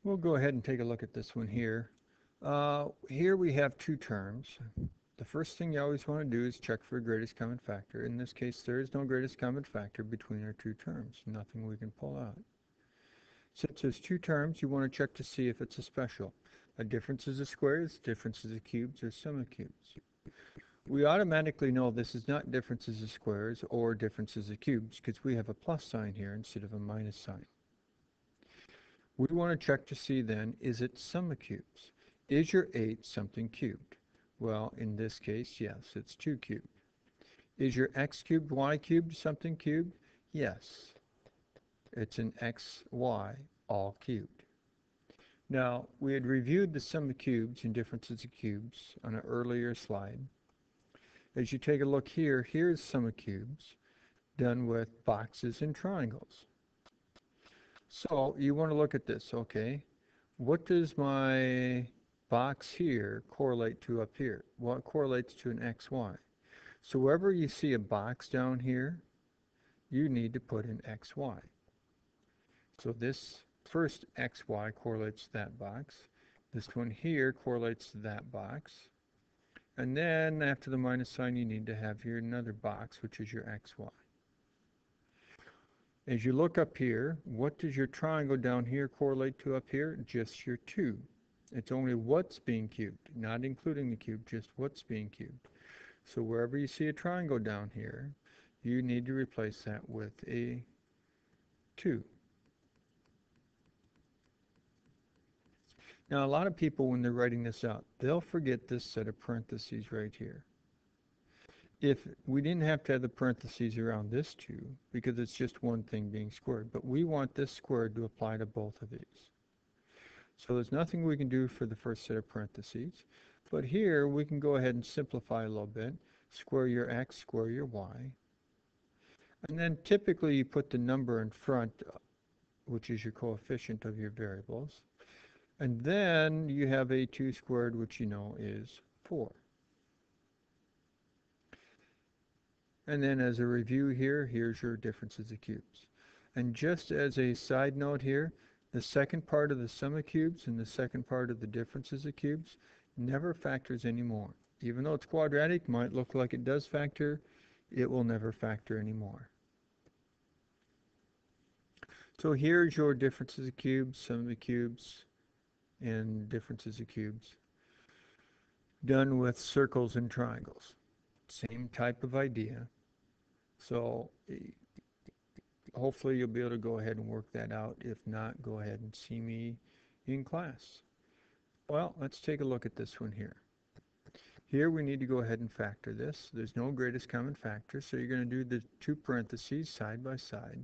We'll go ahead and take a look at this one here. Here we have two terms. The first thing you always want to do is check for greatest common factor. In this case, there is no greatest common factor between our two terms. Nothing we can pull out. Since there's two terms, you want to check to see if it's a special. A difference is a squares, differences of cubes, or sum of cubes. We automatically know this is not differences of squares or differences of cubes because we have a plus sign here instead of a minus sign. We want to check to see then, is it sum of cubes? Is your 8 something cubed? Well, in this case, yes, it's 2 cubed. Is your x cubed, y cubed something cubed? Yes, it's an xy all cubed. Now, we had reviewed the sum of cubes and differences of cubes on an earlier slide. As you take a look here, here's sum of cubes done with boxes and triangles. So you want to look at this, okay? What does my box here correlate to up here? Well, it correlates to an xy. So wherever you see a box down here, you need to put in xy. So this first xy correlates to that box. This one here correlates to that box. And then after the minus sign, you need to have here another box, which is your xy. As you look up here, what does your triangle down here correlate to up here? Just your 2. It's only what's being cubed, not including the cube, just what's being cubed. So wherever you see a triangle down here, you need to replace that with a 2. Now, a lot of people, when they're writing this out, they'll forget this set of parentheses right here. If we didn't have to have the parentheses around this 2, because it's just one thing being squared, but we want this squared to apply to both of these. So there's nothing we can do for the first set of parentheses, but here we can go ahead and simplify a little bit. Square your x, square your y. And then typically you put the number in front, which is your coefficient of your variables. And then you have a 2 squared, which you know is 4. And then as a review here, here's your differences of cubes. And just as a side note here, the second part of the sum of cubes and the second part of the differences of cubes never factors anymore. Even though it's quadratic, might look like it does factor, it will never factor anymore. So here's your differences of cubes, sum of the cubes, and differences of cubes, done with circles and triangles. Same type of idea. So hopefully you'll be able to go ahead and work that out. If not, go ahead and see me in class. Well, let's take a look at this one here. Here we need to go ahead and factor this. There's no greatest common factor, so you're going to do the 2 parentheses side by side.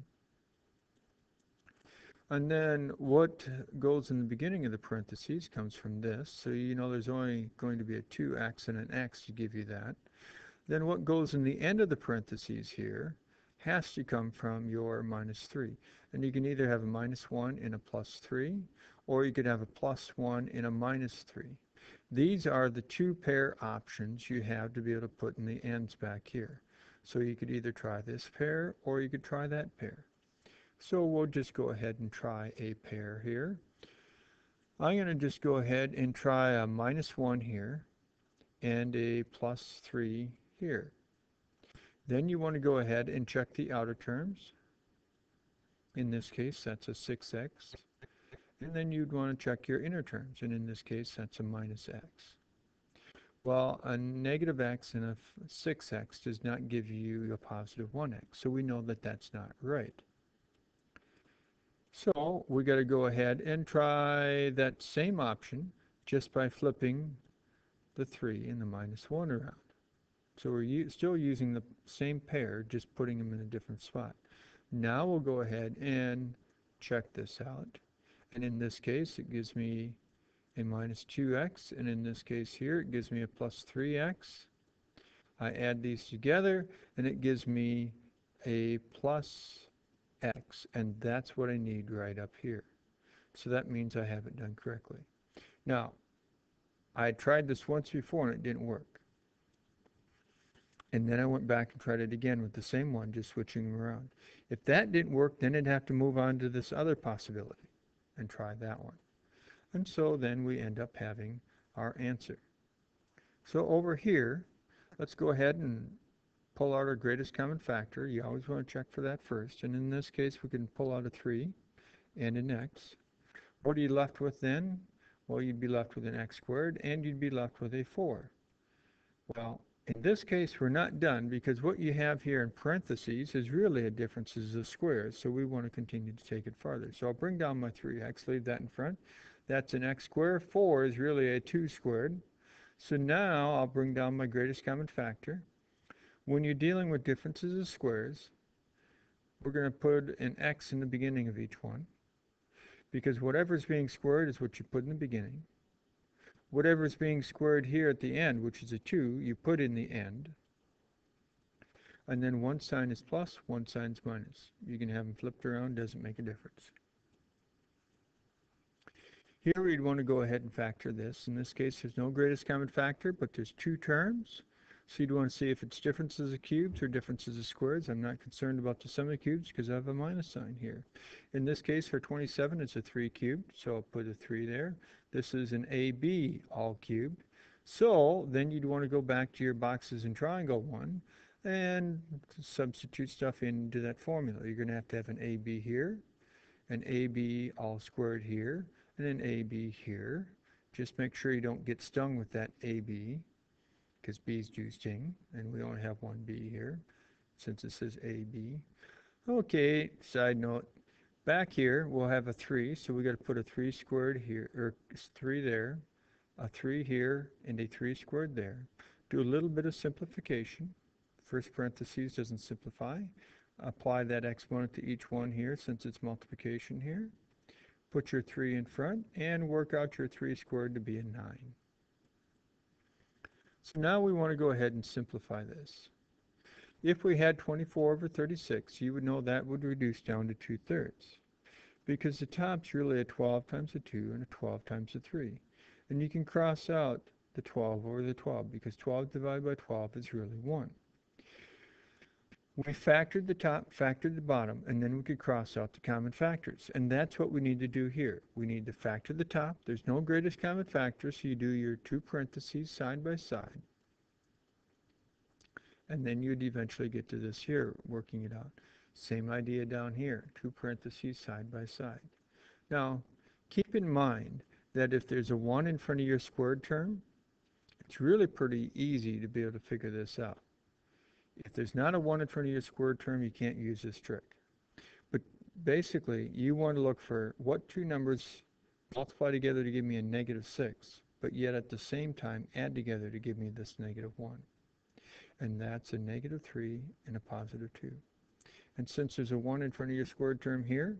And then what goes in the beginning of the parentheses comes from this. So you know there's only going to be a 2x and an x to give you that. Then what goes in the end of the parentheses here has to come from your minus 3. And you can either have a minus 1 and a plus 3, or you could have a plus 1 and a minus 3. These are the 2 pair options you have to be able to put in the ends back here. So you could either try this pair or you could try that pair. So we'll just go ahead and try a pair here. I'm going to just go ahead and try a minus 1 here and a plus 3 here. Then you want to go ahead and check the outer terms. In this case, that's a 6x. And then you'd want to check your inner terms. And in this case, that's a minus x. Well, a negative x and a 6x does not give you a positive 1x. So we know that that's not right. So we got to go ahead and try that same option just by flipping the 3 and the minus 1 around. So we're still using the same pair, just putting them in a different spot. Now we'll go ahead and check this out. And in this case, it gives me a minus 2x. And in this case here, it gives me a plus 3x. I add these together, and it gives me a plus x. And that's what I need right up here. So that means I have it done correctly. Now, I tried this once before, and it didn't work. And then I went back and tried it again with the same one, just switching them around. If that didn't work, then I'd have to move on to this other possibility and try that one. And so then we end up having our answer. So over here, let's go ahead and pull out our greatest common factor. You always want to check for that first. And in this case, we can pull out a 3 and an x. What are you left with then? Well, you'd be left with an x squared, and you'd be left with a 4. Well, in this case, we're not done, because what you have here in parentheses is really a differences of squares, so we want to continue to take it farther. So I'll bring down my 3x, leave that in front. That's an x squared. 4 is really a 2 squared. So now I'll bring down my greatest common factor. When you're dealing with differences of squares, we're going to put an x in the beginning of each one, because whatever's being squared is what you put in the beginning. Whatever's being squared here at the end, which is a 2, you put in the end. And then one sign is plus, one sign is minus. You can have them flipped around, doesn't make a difference. Here we'd want to go ahead and factor this. In this case, there's no greatest common factor, but there's 2 terms. So you'd want to see if it's differences of cubes or differences of squares. I'm not concerned about the sum of cubes because I have a minus sign here. In this case, for 27, it's a 3 cubed, so I'll put a 3 there. This is an AB all cubed. So then you'd want to go back to your boxes in triangle 1 and substitute stuff into that formula. You're going to have an AB here, an AB all squared here, and an AB here. Just make sure you don't get stung with that AB, because B's do sting, and we only have one B here, since it says AB. Okay, side note, back here we'll have a 3, so we got to put a 3 squared here, or 3 there, a 3 here, and a 3 squared there. Do a little bit of simplification. First parentheses doesn't simplify. Apply that exponent to each one here, since it's multiplication here. Put your 3 in front, and work out your 3 squared to be a 9. So now we want to go ahead and simplify this. If we had 24 over 36, you would know that would reduce down to 2/3, because the top's really a 12 times a 2 and a 12 times a 3. And you can cross out the 12 over the 12, because 12 divided by 12 is really 1. We factored the top, factored the bottom, and then we could cross out the common factors. And that's what we need to do here. We need to factor the top. There's no greatest common factor, so you do your 2 parentheses side by side. And then you'd eventually get to this here, working it out. Same idea down here, 2 parentheses side by side. Now, keep in mind that if there's a 1 in front of your squared term, it's really pretty easy to be able to figure this out. If there's not a 1 in front of your squared term, you can't use this trick. But basically, you want to look for what 2 numbers multiply together to give me a -6, but yet at the same time add together to give me this -1. And that's a -3 and a +2. And since there's a 1 in front of your squared term here,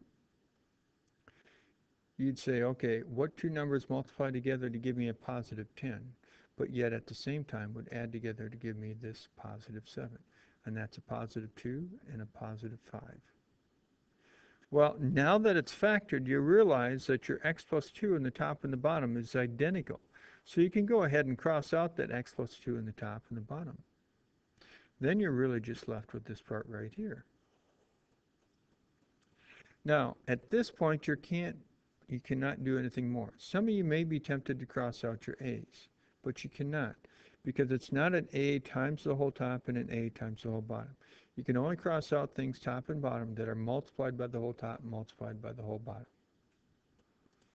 you'd say, okay, what 2 numbers multiply together to give me a +10? But yet at the same time would add together to give me this +7. And that's a +2 and a +5. Well, now that it's factored, you realize that your x plus 2 in the top and the bottom is identical. So you can go ahead and cross out that x plus 2 in the top and the bottom. Then you're really just left with this part right here. Now, at this point, you cannot do anything more. Some of you may be tempted to cross out your a's, but you cannot, because it's not an a times the whole top and an a times the whole bottom. You can only cross out things top and bottom that are multiplied by the whole top and multiplied by the whole bottom.